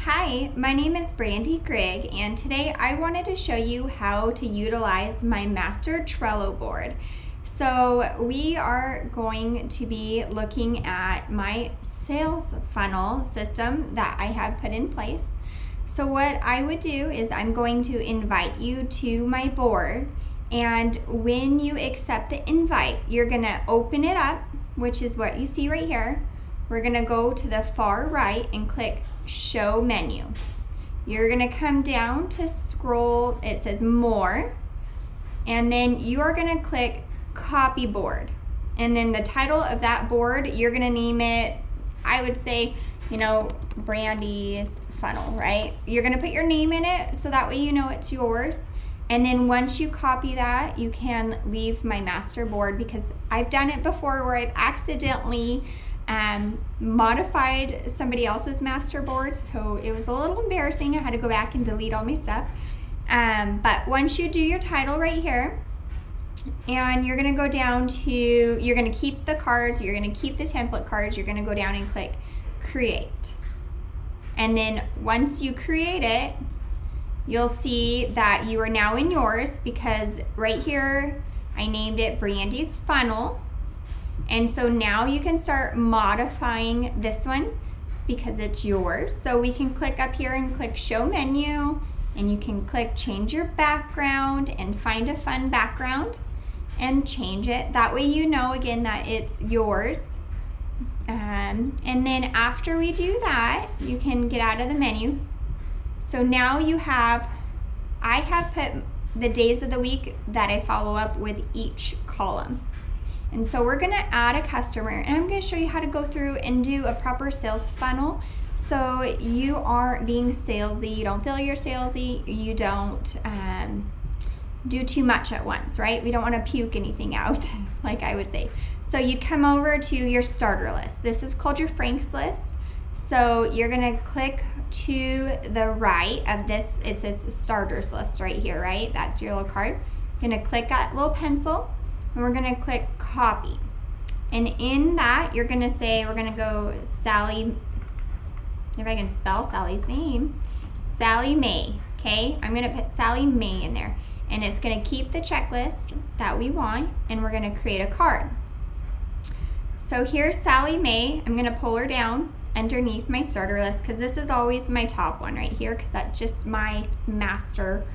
Hi, my name is Brandy Grigg, and today I wanted to show you how to utilize my master Trello board. So we are going to be looking at my sales funnel system that I have put in place. So what I would do is I'm going to invite you to my board, and when you accept the invite, you're gonna open it up, which is what you see right here. We're gonna go to the far right and click Show Menu. You're gonna come down to scroll, it says More, and then you are gonna click Copy Board. And then the title of that board, you're gonna name it, I would say, Brandy's Funnel, right? You're gonna put your name in it so that way you know it's yours. And then once you copy that, you can leave my master board, because I've done it before where I've accidentally modified somebody else's master board, so it was a little embarrassing. I had to go back and delete all my stuff. But once you do your title right here, and you're gonna go down to, you're gonna keep the cards, you're gonna keep the template cards, you're gonna go down and click Create. And then once you create it, you'll see that you are now in yours, because right here I named it Brandy's Funnel. And so now you can start modifying this one because it's yours. So we can click up here and click Show Menu, and you can click Change Your Background and find a fun background and change it. That way you know again that it's yours. And then after we do that, you can get out of the menu. So now you have, I have put the days of the week that I follow up with each column. And so we're gonna add a customer, and I'm gonna show you how to go through and do a proper sales funnel so you aren't being salesy, you don't feel you're salesy, you don't do too much at once, right? We don't wanna puke anything out, like I would say. So you'd come over to your starter list. This is called your Frank's list. So you're gonna click to the right of this, it says starters list right here, right? That's your little card. You're gonna click that little pencil, and we're gonna click Copy. And in that, you're gonna say, we're gonna go Sally, if I can spell Sally's name, Sally May, okay? I'm gonna put Sally May in there, and it's gonna keep the checklist that we want, and we're gonna create a card. So here's Sally May. I'm gonna pull her down underneath my starter list, because this is always my top one right here, because that's just my master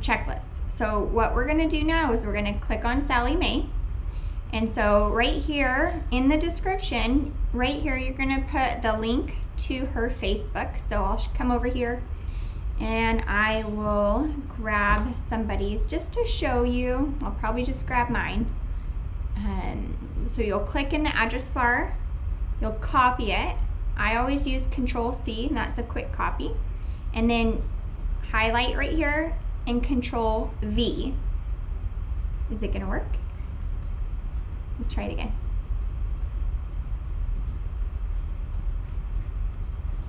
checklist. So what we're gonna do now is we're gonna click on Sally May. And so right here in the description, right here, you're gonna put the link to her Facebook. So I'll come over here and I will grab somebody's just to show you. I'll probably just grab mine. So you'll click in the address bar, you'll copy it. I always use Control-C, and that's a quick copy. And then highlight right here and Control-V. Is it gonna work? Let's try it again.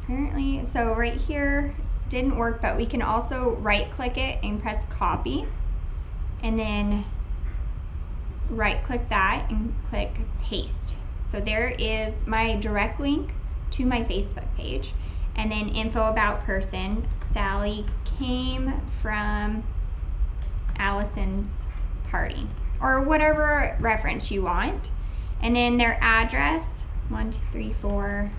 Apparently, so right here didn't work, but we can also right click it and press copy, and then right click that and click paste. So there is my direct link to my Facebook page. And then info about person, Sally came from Allison's party, or whatever reference you want. And then their address, 1234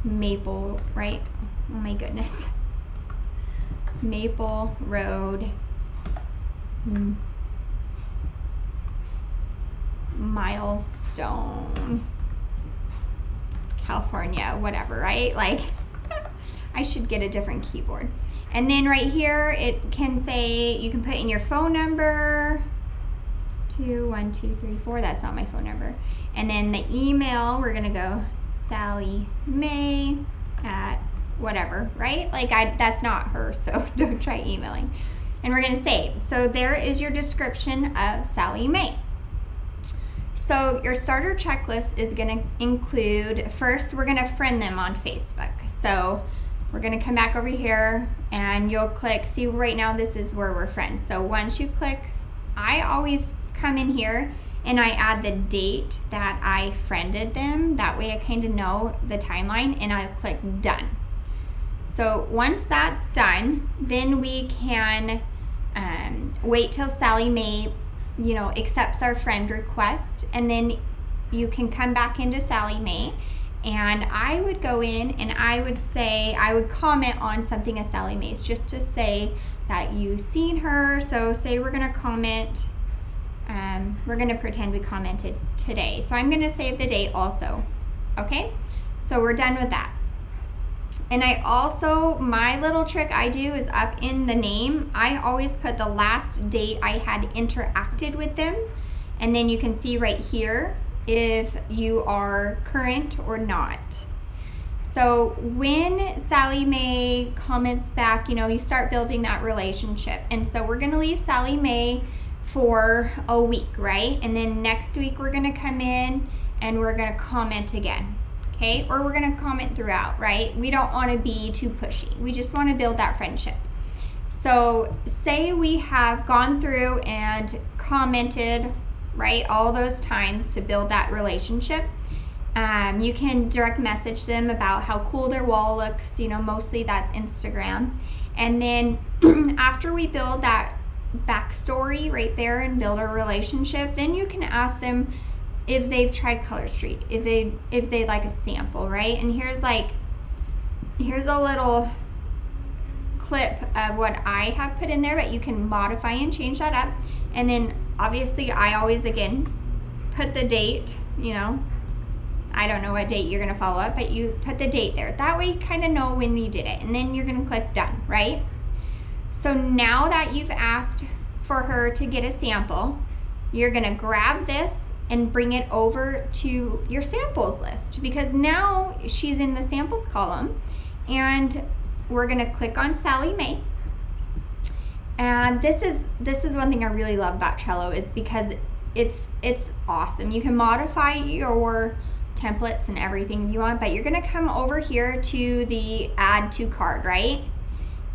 Maple, right? Oh my goodness. Maple Road, Milestone, California, whatever, right? Like, I should get a different keyboard. And then right here, it can say, you can put in your phone number, 21234, that's not my phone number. And then the email, we're gonna go Sally May at whatever, right? Like, that's not her, so don't try emailing. And we're gonna save. So there is your description of Sally May. So your starter checklist is gonna include, first we're gonna friend them on Facebook. So we're gonna come back over here and you'll click, see right now this is where we're friends. So once you click, I always come in here and I add the date that I friended them. That way I kind of know the timeline, and I click done. So once that's done, then we can wait till Sally Mae, you know, accepts our friend request, and then you can come back into Sally Mae, and I would go in and I would comment on something of Sally Mae's just to say that you've seen her. So say we're gonna comment, we're gonna pretend we commented today. So I'm gonna save the date also, okay? So we're done with that. And I also, my little trick I do is up in the name, I always put the last date I had interacted with them. And then you can see right here if you are current or not. So when Sally Mae comments back, you know, you start building that relationship. And so we're gonna leave Sally Mae for a week, right? And then next week we're gonna come in and we're gonna comment again. Okay, or we're gonna comment throughout, right? We don't wanna be too pushy. We just wanna build that friendship. So say we have gone through and commented, right, all those times to build that relationship. You can direct message them about how cool their wall looks, you know, mostly that's Instagram. And then after we build that backstory right there and build a relationship, then you can ask them if they've tried Color Street, if they like a sample, right? And here's a little clip of what I have put in there, but you can modify and change that up. And then obviously I always, again, put the date, you know, I don't know what date you're gonna follow up, but you put the date there. That way you kind of know when you did it, and then you're gonna click done, right? So now that you've asked for her to get a sample, you're gonna grab this and bring it over to your samples list, because now she's in the samples column. And we're gonna click on Sally Mae. And this is one thing I really love about Trello, is because it's awesome. You can modify your templates and everything you want, but you're gonna come over here to the add to card, right?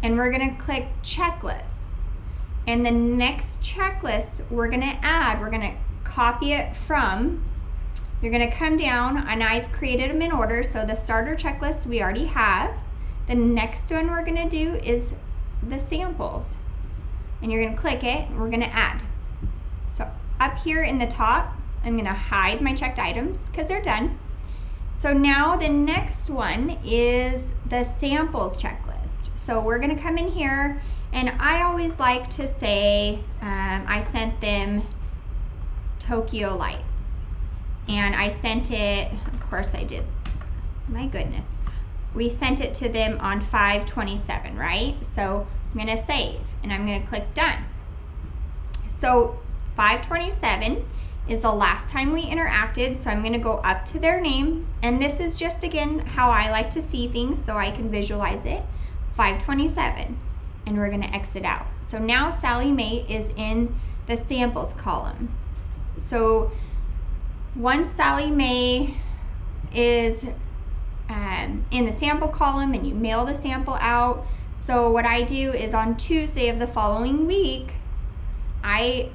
And we're gonna click checklists. And the next checklist we're gonna copy it from, you're gonna come down, and I've created them in order. So the starter checklist we already have. The next one we're gonna do is the samples. And you're gonna click it, and we're gonna add. So up here in the top, I'm gonna hide my checked items because they're done. So now the next one is the samples checklist. So we're gonna come in here, and I always like to say, I sent them Tokyo Lights. And I sent it, of course I did, my goodness. We sent it to them on 5/27, right? So I'm gonna save, and I'm gonna click done. So 5/27 is the last time we interacted, so I'm gonna go up to their name, and this is just, again, how I like to see things so I can visualize it. 5/27, and we're gonna exit out. So now Sally Mae is in the samples column. So once Sally Mae is in the sample column and you mail the sample out, so what I do is on Tuesday of the following week, I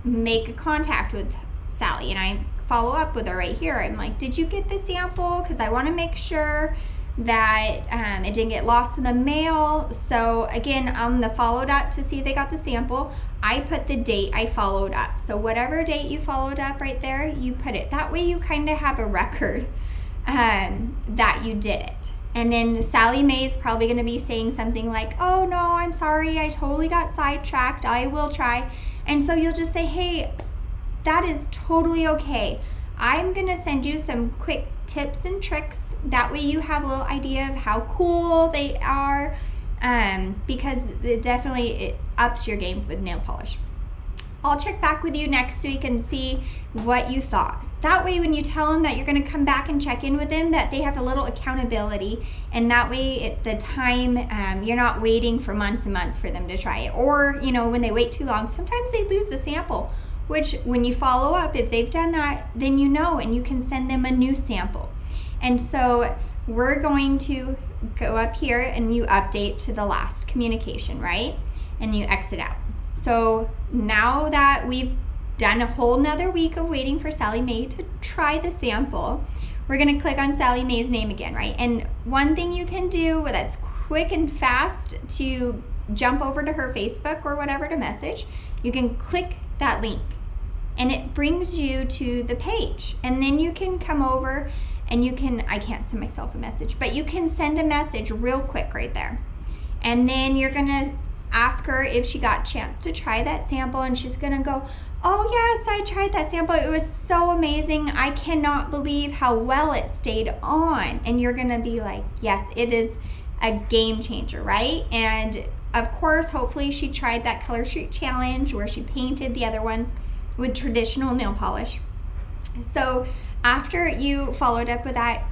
make a contact with Sally and I follow up with her right here. I'm like, did you get the sample? Because I want to make sure that it didn't get lost in the mail. So again, on the followed up to see if they got the sample, I put the date I followed up. So whatever date you followed up right there, you put it. That way you kind of have a record that you did it. And then Sally Mae is probably going to be saying something like, oh no, I'm sorry, I totally got sidetracked, I will try. And so you'll just say, hey, that is totally okay. I'm going to send you some quick tips and tricks. That way you have a little idea of how cool they are, because it ups your game with nail polish. I'll check back with you next week and see what you thought. That way when you tell them that you're going to come back and check in with them, that they have a little accountability, and that way at the time you're not waiting for months and months for them to try it. Or, you know, when they wait too long, sometimes they lose the sample, which when you follow up, if they've done that, then you know, and you can send them a new sample. And so we're going to go up here and you update to the last communication, right? And you exit out. So now that we've done a whole nother week of waiting for Sally Mae to try the sample, we're gonna click on Sally Mae's name again, right? And one thing you can do that's quick and fast to jump over to her Facebook or whatever to message, you can click that link and it brings you to the page. And then you can come over and you can, I can't send myself a message, but you can send a message real quick right there. And then you're gonna ask her if she got a chance to try that sample, and she's gonna go, oh yes, I tried that sample. It was so amazing. I cannot believe how well it stayed on. And you're gonna be like, yes, it is a game changer, right? And of course, hopefully she tried that color streak challenge where she painted the other ones with traditional nail polish. So after you followed up with that,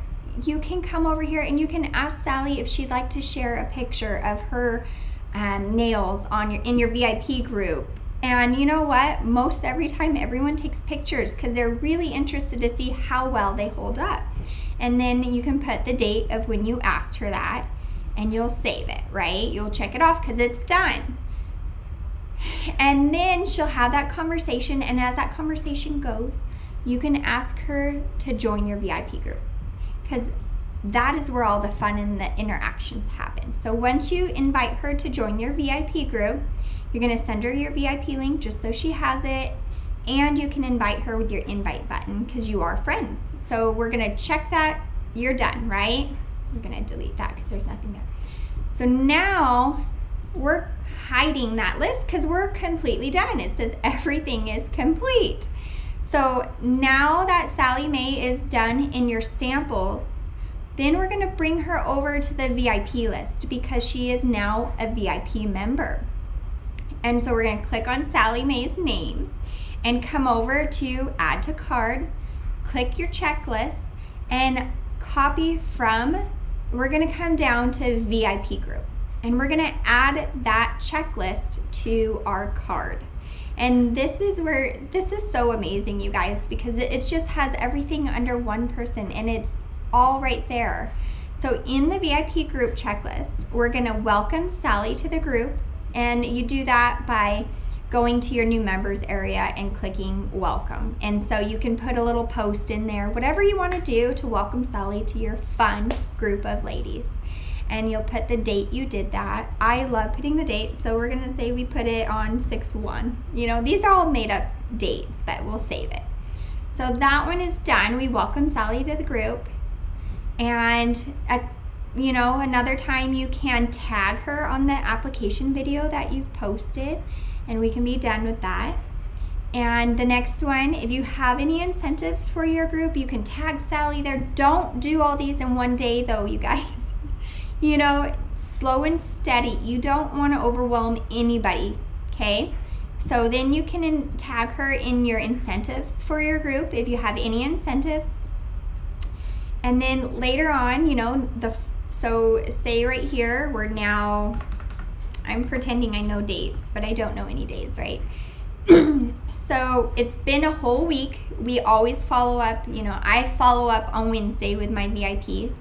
you can come over here and you can ask Sally if she'd like to share a picture of her nails on in your VIP group. And you know what? Most every time everyone takes pictures because they're really interested to see how well they hold up. And then you can put the date of when you asked her that and you'll save it, right? You'll check it off because it's done. And then she'll have that conversation, and as that conversation goes, you can ask her to join your VIP group, because that is where all the fun and the interactions happen. So once you invite her to join your VIP group, you're gonna send her your VIP link just so she has it, and you can invite her with your invite button because you are friends. So we're gonna check that you're done, right? We're gonna delete that because there's nothing there. So now we're hiding that list because we're completely done. It says everything is complete. So now that Sally Mae is done in your samples, then we're gonna bring her over to the VIP list because she is now a VIP member. And so we're gonna click on Sally Mae's name and come over to add to card, click your checklist, and copy from, we're gonna come down to VIP group. And we're gonna add that checklist to our card. And this is so amazing, you guys, because it just has everything under one person and it's all right there. So in the VIP group checklist, we're gonna welcome Sally to the group, and you do that by going to your new members area and clicking welcome. And so you can put a little post in there, whatever you wanna do to welcome Sally to your fun group of ladies. And you'll put the date you did that. I love putting the date, so we're gonna say we put it on 6/1. You know, these are all made up dates, but we'll save it. So that one is done. We welcome Sally to the group. And you know, another time you can tag her on the application video that you've posted, and we can be done with that. And the next one, if you have any incentives for your group, you can tag Sally there. Don't do all these in one day though, you guys. You know, slow and steady. You don't want to overwhelm anybody, okay? So then you can tag her in your incentives for your group if you have any incentives. And then later on, you know, so say right here, we're now, I'm pretending I know dates, but I don't know any days, right? So it's been a whole week. We always follow up, you know, I follow up on Wednesday with my VIPs.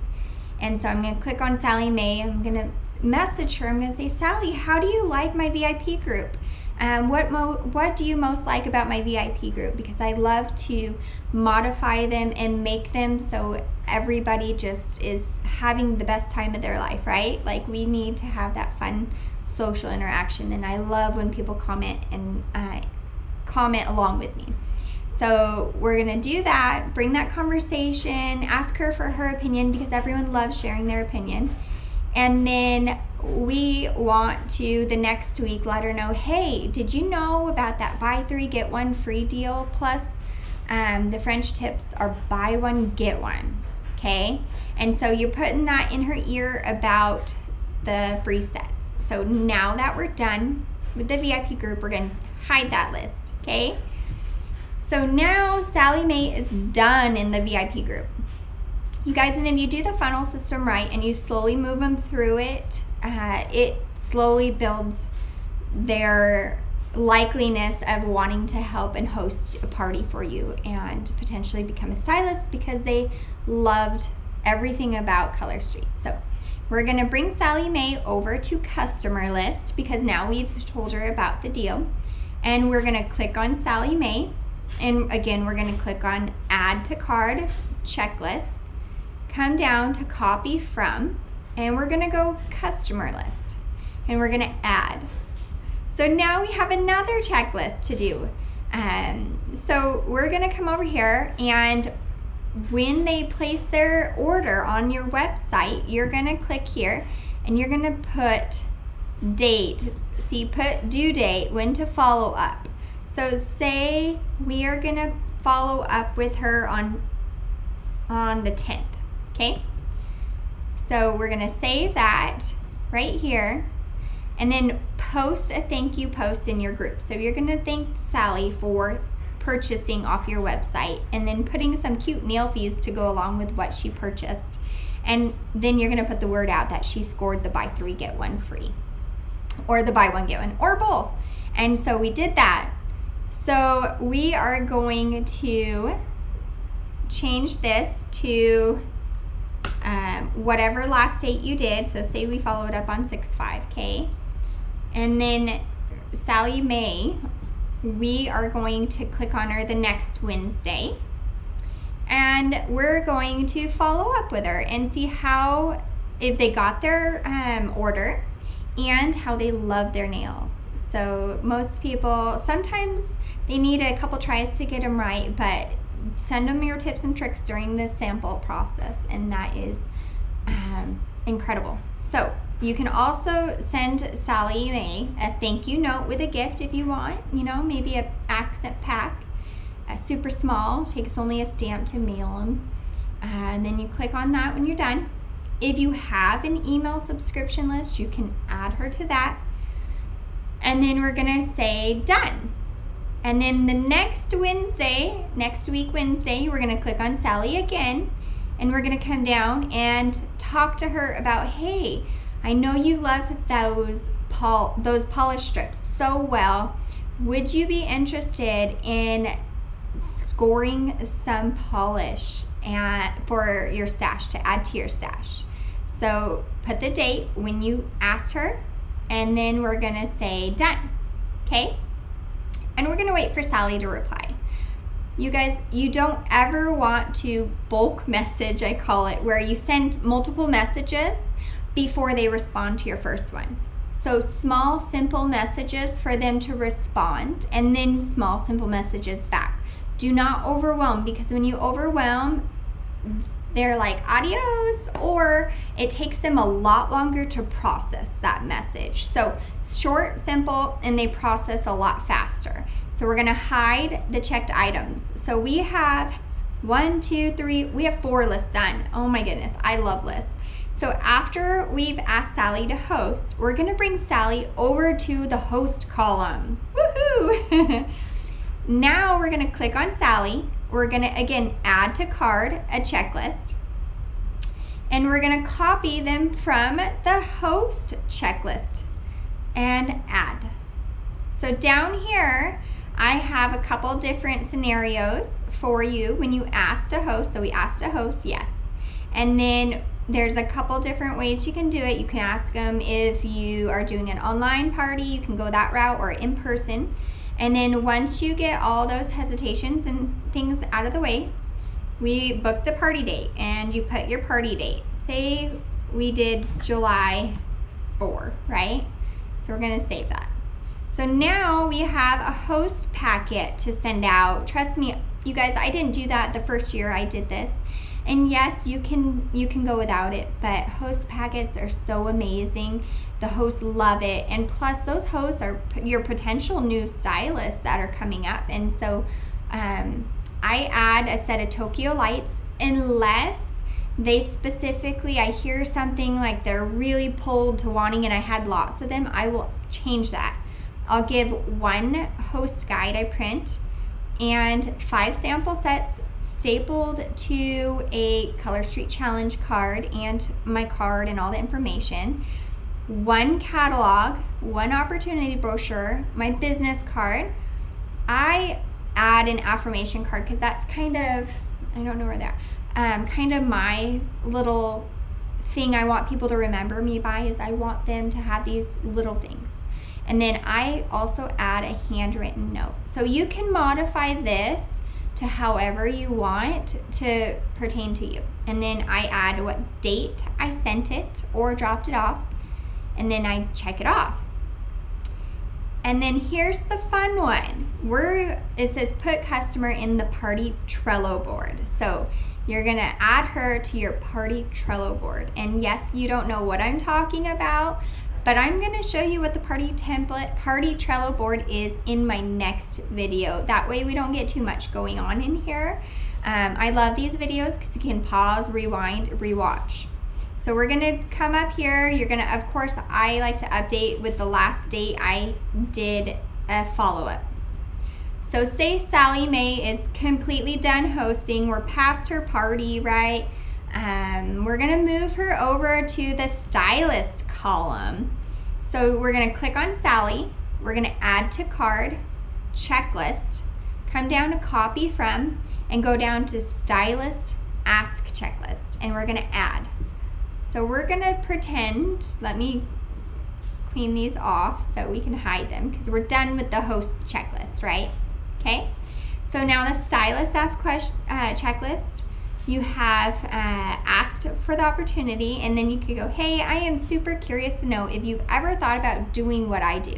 And so I'm gonna click on Sally Mae. I'm gonna message her. I'm gonna say, Sally, how do you like my VIP group? What do you most like about my VIP group? Because I love to modify them and make them so everybody just is having the best time of their life, right? Like, we need to have that fun social interaction, and I love when people comment and comment along with me. So we're gonna do that, bring that conversation, ask her for her opinion because everyone loves sharing their opinion. And then we want to, the next week, let her know, hey, did you know about that buy 3, get 1 free deal? Plus the French tips are buy 1, get 1, okay? And so you're putting that in her ear about the free sets. So now that we're done with the VIP group, we're gonna hide that list, okay? So now Sally Mae is done in the VIP group. You guys, and if you do the funnel system right and you slowly move them through it, it slowly builds their likeliness of wanting to help and host a party for you and potentially become a stylist because they loved everything about Color Street. So we're gonna bring Sally Mae over to customer list because now we've told her about the deal, and we're gonna click on Sally Mae. And again, we're gonna click on add to card checklist, come down to copy from, and we're gonna go customer list, and we're gonna add. So now we have another checklist to do. So we're gonna come over here, and when they place their order on your website, you're gonna click here and you're gonna put date. So you put due date, when to follow up. So say we are gonna follow up with her on the 10th, okay? So we're gonna save that right here, and then post a thank you post in your group. So you're gonna thank Sally for purchasing off your website, and then putting some cute nail fees to go along with what she purchased. And then you're gonna put the word out that she scored the buy 3 get 1 free, or the buy 1 get 1, or both. And so we did that. So we are going to change this to whatever last date you did. So say we followed up on 6/5, okay? And then Sally May, we are going to click on her the next Wednesday, and we're going to follow up with her and see how, if they got their order, and how they love their nails. So most people, sometimes they need a couple tries to get them right, but send them your tips and tricks during the sample process, and that is incredible. So you can also send Sally May a thank you note with a gift if you want, you know, maybe an accent pack, super small, takes only a stamp to mail them. And then you click on that when you're done. If you have an email subscription list, you can add her to that. And then we're gonna say done. And then the next Wednesday, next week Wednesday, we're gonna click on Sally again, and we're gonna come down and talk to her about, hey, I know you love those polish strips so well. Would you be interested in scoring some polish for your stash, to add to your stash? So put the date when you asked her, and then we're gonna say done, okay? And we're gonna wait for Sally to reply. You guys, you don't ever want to bulk message, I call it, where you send multiple messages before they respond to your first one. So small, simple messages for them to respond, and then small, simple messages back. Do not overwhelm, because when you overwhelm, they're like adios, or it takes them a lot longer to process that message. So short, simple, and they process a lot faster. So we're gonna hide the checked items. So we have 1, 2, 3, we have 4 lists done. Oh my goodness, I love lists. So after we've asked Sally to host, we're gonna bring Sally over to the host column. Woohoo! Now we're gonna click on Sally. We're gonna, again, add to card a checklist, and we're gonna copy them from the host checklist and add. So down here, I have a couple different scenarios for you when you ask to host. So we asked to host, yes. And then there's a couple different ways you can do it. You can ask them if you are doing an online party, you can go that route, or in person. And then once you get all those hesitations and things out of the way, we book the party date, and you put your party date. Say we did July 4, right? So we're gonna save that. So now we have a host packet to send out. Trust me, you guys, I didn't do that the first year I did this. And yes, you can go without it, but host packets are so amazing. The hosts love it, and plus those hosts are your potential new stylists that are coming up. And so I add a set of Tokyo lights, unless they specifically, I hear something like they're really pulled to wanting, and I had lots of them, I will change that. I'll give 1 host guide I print, and 5 sample sets stapled to a Color Street Challenge card, and my card and all the information, 1 catalog, 1 opportunity brochure, my business card. I add an affirmation card because that's kind of, I don't know where they're kind of my little thing I want people to remember me by, is I want them to have these little things. And then I also add a handwritten note. So you can modify this to however you want to pertain to you. And then I add what date I sent it or dropped it off, and then I check it off. And then here's the fun one. It says put customer in the party Trello board. So you're gonna add her to your party Trello board. And yes, you don't know what I'm talking about, but I'm gonna show you what the party Trello board is in my next video. That way we don't get too much going on in here. I love these videos because you can pause, rewind, rewatch. So we're gonna come up here. You're gonna, of course, I like to update with the last date I did a follow-up. So say Sally Mae is completely done hosting. We're past her party, right? We're gonna move her over to the stylist column. So we're gonna click on Sally. We're gonna add to card, checklist, come down to copy from, and go down to stylist ask checklist, and we're gonna add. So we're gonna pretend, let me clean these off so we can hide them because we're done with the host checklist, right? Okay, so now the stylist ask checklist, you have asked for the opportunity, and then you could go, hey, I am super curious to know if you've ever thought about doing what I do.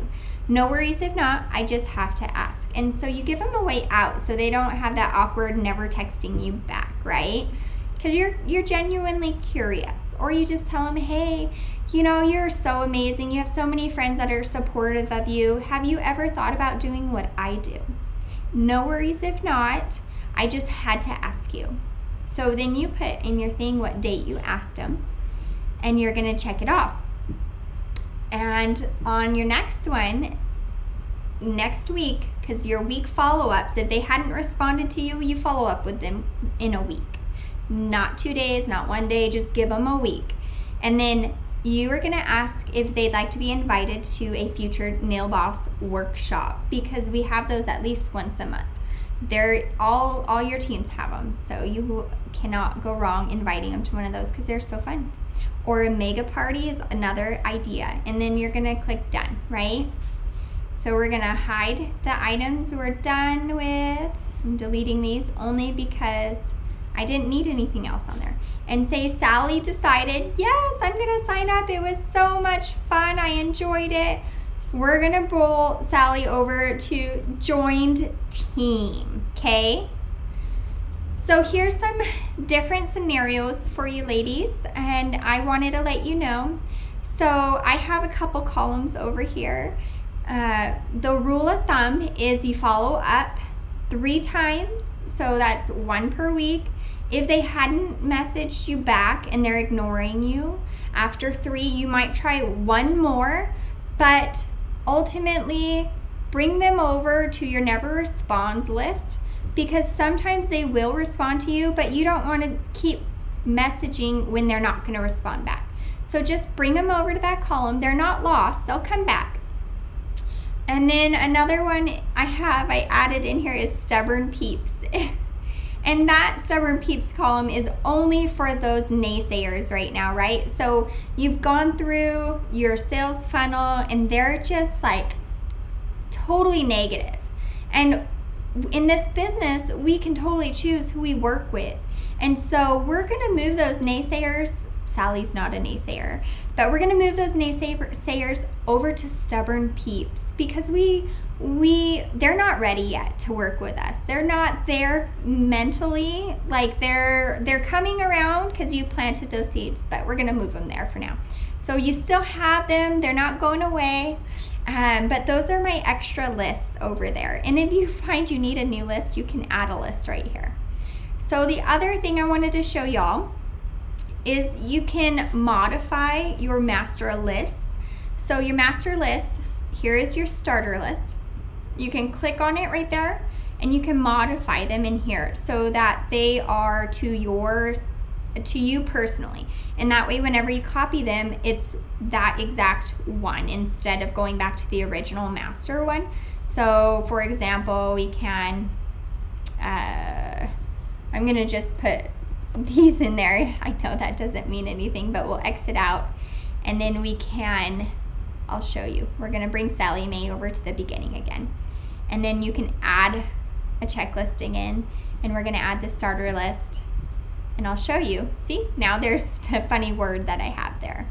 No worries if not, I just have to ask. And so you give them a way out so they don't have that awkward never texting you back, right? Because you're genuinely curious. Or you just tell them, hey, you know, you're so amazing. You have so many friends that are supportive of you. Have you ever thought about doing what I do? No worries if not, I just had to ask you. So then you put in your thing what date you asked them, and you're gonna check it off. And on your next one, next week, because your week follow-ups, if they hadn't responded to you, you follow up with them in a week. Not 2 days, not 1 day, just give them a week. And then you are gonna ask if they'd like to be invited to a future Nail Boss workshop, because we have those at least once a month. They're all your teams have them, so you cannot go wrong inviting them to one of those because they're so fun. Or a mega party is another idea, and then you're gonna click done, right? So we're gonna hide the items we're done with. I'm deleting these only because I didn't need anything else on there. And say Sally decided, yes, I'm gonna sign up. It was so much fun, I enjoyed it. We're gonna roll Sally over to joined team, okay? So here's some different scenarios for you ladies, and I wanted to let you know. So I have a couple columns over here. The rule of thumb is you follow up 3 times, so that's 1 per week. If they hadn't messaged you back and they're ignoring you, after 3, you might try 1 more, but ultimately bring them over to your never responds list, because sometimes they will respond to you, but you don't want to keep messaging when they're not going to respond back. So just bring them over to that column. They're not lost, they'll come back. And then another one I added in here is stubborn peeps. And that stubborn peeps column is only for those naysayers right now, right? So you've gone through your sales funnel and they're just like totally negative. And in this business, we can totally choose who we work with. And so we're gonna move those naysayers. Sally's not a naysayer, but we're gonna move those naysayers over to stubborn peeps, because they're not ready yet to work with us. They're not there mentally, like they're coming around because you planted those seeds, but we're gonna move them there for now. So you still have them, they're not going away, but those are my extra lists over there. And if you find you need a new list, you can add a list right here. So the other thing I wanted to show y'all is you can modify your master lists. So your master lists, here is your starter list. You can click on it right there and you can modify them in here so that they are to you personally. And that way whenever you copy them, it's that exact one instead of going back to the original master one. So for example, we can, I'm gonna just put these in there. I know that doesn't mean anything, but we'll exit out and then we can, I'll show you. We're gonna bring Sally Mae over to the beginning again. And then you can add a checklist again and we're gonna add the starter list, and I'll show you. See, now there's the funny word that I have there.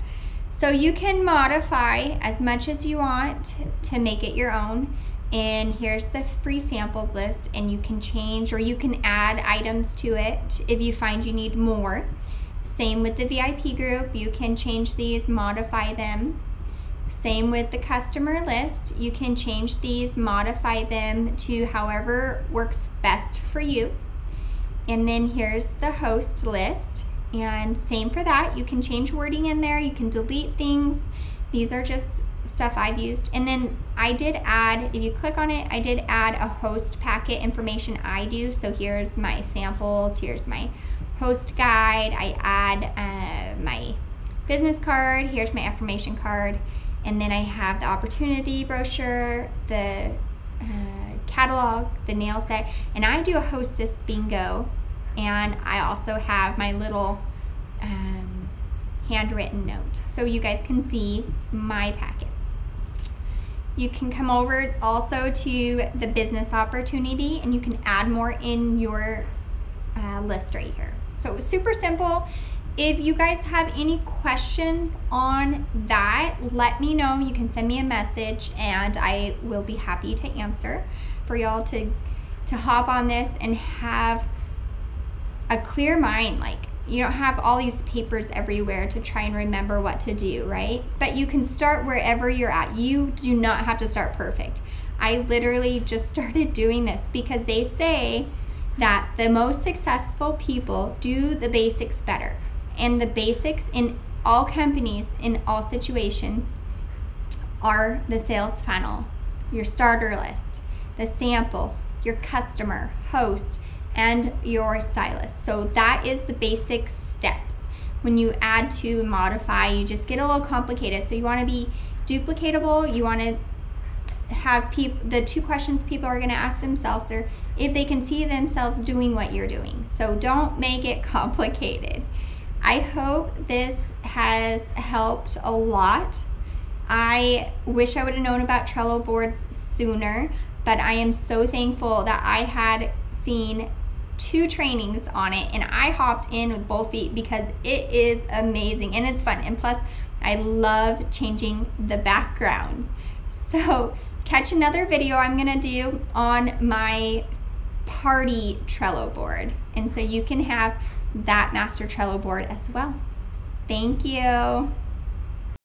So you can modify as much as you want to make it your own. And here's the free samples list, and you can change or you can add items to it if you find you need more. Same with the VIP group, you can change these, modify them. Same with the customer list, you can change these, modify them to however works best for you. And then here's the host list, and same for that. You can change wording in there, you can delete things. These are just stuff I've used. And then I did add, if you click on it, I did add a host packet information I do. So here's my samples, here's my host guide, I add my business card, here's my affirmation card, and then I have the opportunity brochure, the catalog, the nail set, and I do a hostess bingo, and I also have my little handwritten note so you guys can see my packet. You can come over also to the business opportunity, and you can add more in your list right here. So it's super simple. If you guys have any questions on that, let me know. You can send me a message and I will be happy to answer, for y'all to hop on this and have a clear mind. Like, you don't have all these papers everywhere to try and remember what to do, right? But you can start wherever you're at. You do not have to start perfect. I literally just started doing this because they say that the most successful people do the basics better. And the basics in all companies, in all situations, are the sales funnel, your starter list, the sample, your customer, host, and your stylist. So that is the basic steps. When you add to modify, you just get a little complicated. So you want to be duplicatable. You want to have the two questions people are going to ask themselves are if they can see themselves doing what you're doing. So don't make it complicated. I hope this has helped a lot. I wish I would have known about Trello boards sooner, but I am so thankful that I had seen 2 trainings on it and I hopped in with both feet because it is amazing and it's fun. And plus, I love changing the backgrounds. So catch another video I'm gonna do on my party Trello board. And so you can have that master Trello board as well. Thank you.